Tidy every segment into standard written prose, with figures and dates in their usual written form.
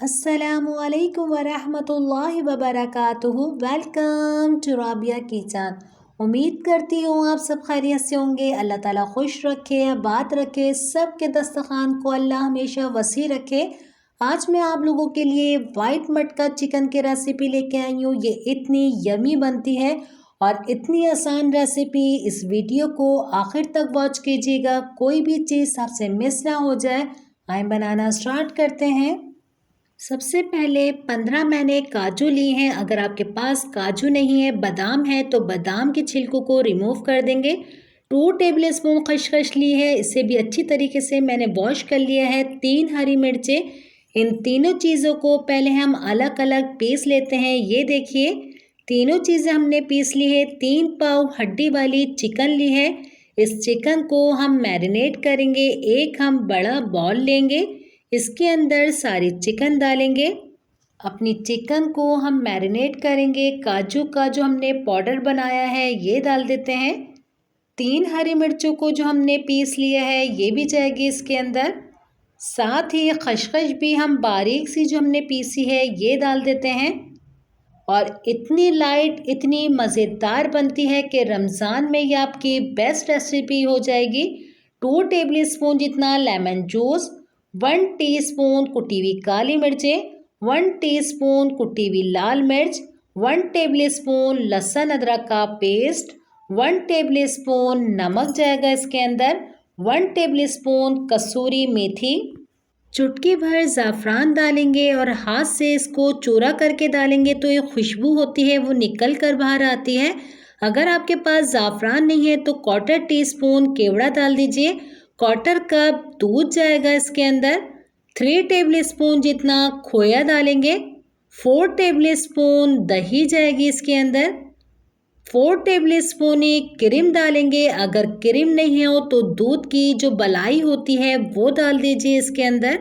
अस्सलामुअलैकुम वरहमतुल्लाहि वबरकातुहू। Welcome to Rabia kitchen. उम्मीद करती हूँ आप सब खैरियत से होंगे। अल्लाह ताला खुश रखे, आबाद रखे, सबके दस्तरखान को अल्लाह हमेशा वसी रखे। आज मैं आप लोगों के लिए वाइट मटका चिकन की रेसिपी लेके आई हूँ। ये इतनी यमी बनती है और इतनी आसान रेसिपी। इस वीडियो को आखिर तक वॉच कीजिएगा, कोई भी चीज़ आपसे मिस ना हो जाए। आए बनाना स्टार्ट करते हैं। सबसे पहले 15 मैंने काजू लिए हैं। अगर आपके पास काजू नहीं है, बादाम है, तो बादाम के छिलकों को रिमूव कर देंगे। 2 टेबल स्पून खसखस ली है, इसे भी अच्छी तरीके से मैंने वॉश कर लिया है। 3 हरी मिर्चें, इन तीनों चीज़ों को पहले हम अलग अलग पीस लेते हैं। ये देखिए, तीनों चीज़ें हमने पीस ली है। 3 पाव हड्डी वाली चिकन ली है। इस चिकन को हम मैरिनेट करेंगे। एक हम बड़ा बॉल लेंगे, इसके अंदर सारी चिकन डालेंगे। अपनी चिकन को हम मैरिनेट करेंगे। काजू का जो हमने पाउडर बनाया है ये डाल देते हैं। 3 हरी मिर्चों को जो हमने पीस लिया है ये भी जाएगी इसके अंदर। साथ ही खसखस भी हम बारीक सी जो हमने पीसी है ये डाल देते हैं। और इतनी लाइट, इतनी मज़ेदार बनती है कि रमज़ान में ये आपकी बेस्ट रेसिपी हो जाएगी। 2 टेबल स्पून जितना लेमन जूस, 1 टीस्पून कुटी हुई काली मिर्चें, 1 टीस्पून कुटी हुई लाल मिर्च, 1 टेबल स्पून लहसुन अदरक का पेस्ट, 1 टेबल स्पून नमक जाएगा इसके अंदर, 1 टेबल स्पून कसूरी मेथी, चुटकी भर ज़ाफ़रान डालेंगे और हाथ से इसको चूरा करके डालेंगे तो ये खुशबू होती है वो निकल कर बाहर आती है। अगर आपके पास ज़ाफ़रान नहीं है तो 1/4 टीस्पून केवड़ा डाल दीजिए। 1/4 कप दूध जाएगा इसके अंदर। 3 टेबल स्पून जितना खोया डालेंगे। 4 टेबल स्पून दही जाएगी इसके अंदर। 4 टेबल स्पून ही क्रीम डालेंगे। अगर क्रीम नहीं हो तो दूध की जो मलाई होती है वो डाल दीजिए इसके अंदर।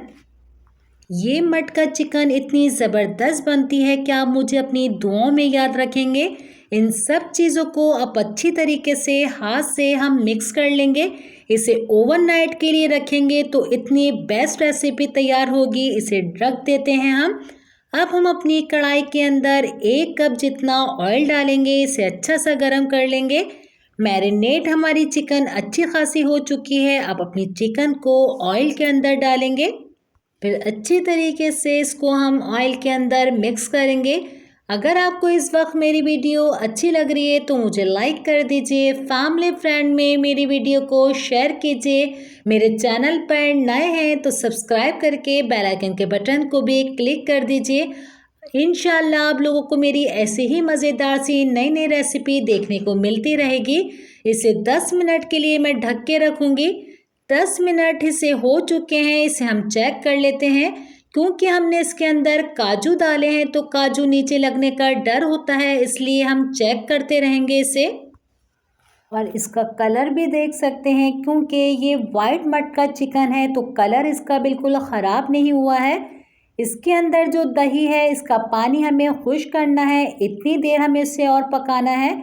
ये मटका चिकन इतनी ज़बरदस्त बनती है कि आप मुझे अपनी दुआओं में याद रखेंगे। इन सब चीज़ों को आप अच्छी तरीके से हाथ से हम मिक्स कर लेंगे। इसे ओवरनाइट के लिए रखेंगे तो इतनी बेस्ट रेसिपी तैयार होगी। इसे रख देते हैं हम। अब हम अपनी कढ़ाई के अंदर 1 कप जितना ऑयल डालेंगे। इसे अच्छा सा गर्म कर लेंगे। मैरिनेट हमारी चिकन अच्छी खासी हो चुकी है। अब अपनी चिकन को ऑयल के अंदर डालेंगे, फिर अच्छी तरीके से इसको हम ऑयल के अंदर मिक्स करेंगे। अगर आपको इस वक्त मेरी वीडियो अच्छी लग रही है तो मुझे लाइक कर दीजिए। फैमिली फ्रेंड में मेरी वीडियो को शेयर कीजिए। मेरे चैनल पर नए हैं तो सब्सक्राइब करके बेल आइकन के बटन को भी क्लिक कर दीजिए। इंशाल्लाह आप लोगों को मेरी ऐसी ही मज़ेदार सी नई नई रेसिपी देखने को मिलती रहेगी। इसे 10 मिनट के लिए मैं ढक के रखूँगी। 10 मिनट इसे हो चुके हैं। इसे हम चेक कर लेते हैं। क्योंकि हमने इसके अंदर काजू डाले हैं तो काजू नीचे लगने का डर होता है, इसलिए हम चेक करते रहेंगे इसे। और इसका कलर भी देख सकते हैं, क्योंकि ये वाइट मटका चिकन है तो कलर इसका बिल्कुल ख़राब नहीं हुआ है। इसके अंदर जो दही है इसका पानी हमें खुश करना है। इतनी देर हमें इसे और पकाना है।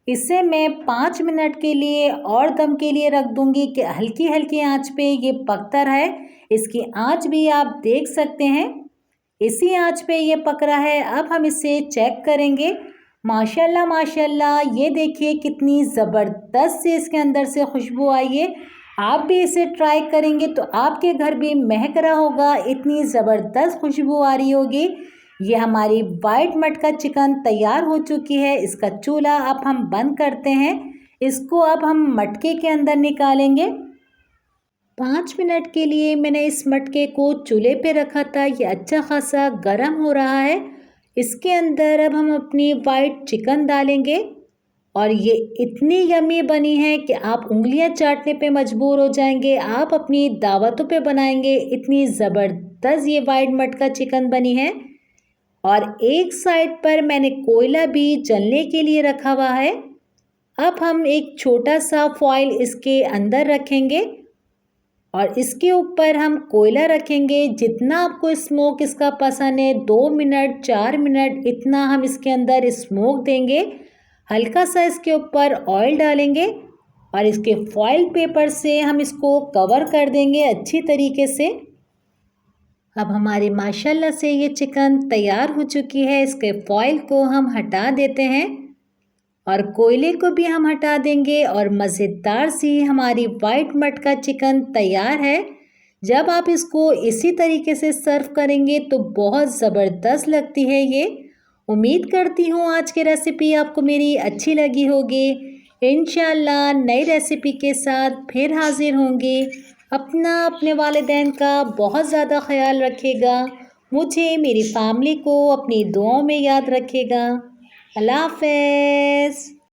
इसे मैं 5 मिनट के लिए और दम के लिए रख दूंगी कि हल्की हल्की आंच पे ये पकता रहे। इसकी आंच भी आप देख सकते हैं, इसी आंच पे ये पक रहा है। अब हम इसे चेक करेंगे। माशाल्लाह माशाल्लाह, ये देखिए कितनी ज़बरदस्त से इसके अंदर से खुशबू आई है। आप भी इसे ट्राई करेंगे तो आपके घर भी महक रहा होगा, इतनी ज़बरदस्त खुशबू आ रही होगी। ये हमारी वाइट मटका चिकन तैयार हो चुकी है। इसका चूल्हा अब हम बंद करते हैं। इसको अब हम मटके के अंदर निकालेंगे। 5 मिनट के लिए मैंने इस मटके को चूल्हे पे रखा था। ये अच्छा खासा गर्म हो रहा है। इसके अंदर अब हम अपनी वाइट चिकन डालेंगे और ये इतनी यमी बनी है कि आप उंगलियां चाटने पे मजबूर हो जाएंगे। आप अपनी दावतों पे बनाएंगे, इतनी ज़बरदस्त ये वाइट मटका चिकन बनी है। और एक साइड पर मैंने कोयला भी जलने के लिए रखा हुआ है। अब हम एक छोटा सा फॉइल इसके अंदर रखेंगे और इसके ऊपर हम कोयला रखेंगे। जितना आपको स्मोक इसका पसंद है, 2 मिनट 4 मिनट इतना हम इसके अंदर स्मोक देंगे। हल्का सा इसके ऊपर ऑयल डालेंगे और इसके फॉइल पेपर से हम इसको कवर कर देंगे अच्छी तरीके से। अब हमारे माशाल्लाह से ये चिकन तैयार हो चुकी है। इसके फॉइल को हम हटा देते हैं और कोयले को भी हम हटा देंगे और मज़ेदार सी हमारी वाइट मटका चिकन तैयार है। जब आप इसको इसी तरीके से सर्व करेंगे तो बहुत ज़बरदस्त लगती है ये। उम्मीद करती हूँ आज की रेसिपी आपको मेरी अच्छी लगी होगी। इंशाल्लाह नई रेसिपी के साथ फिर हाजिर होंगे। अपना अपने वालिदैन का बहुत ज़्यादा ख्याल रखिएगा। मुझे मेरी फैमिली को अपनी दुआओं में याद रखिएगा। अल्लाह हाफ़िज़।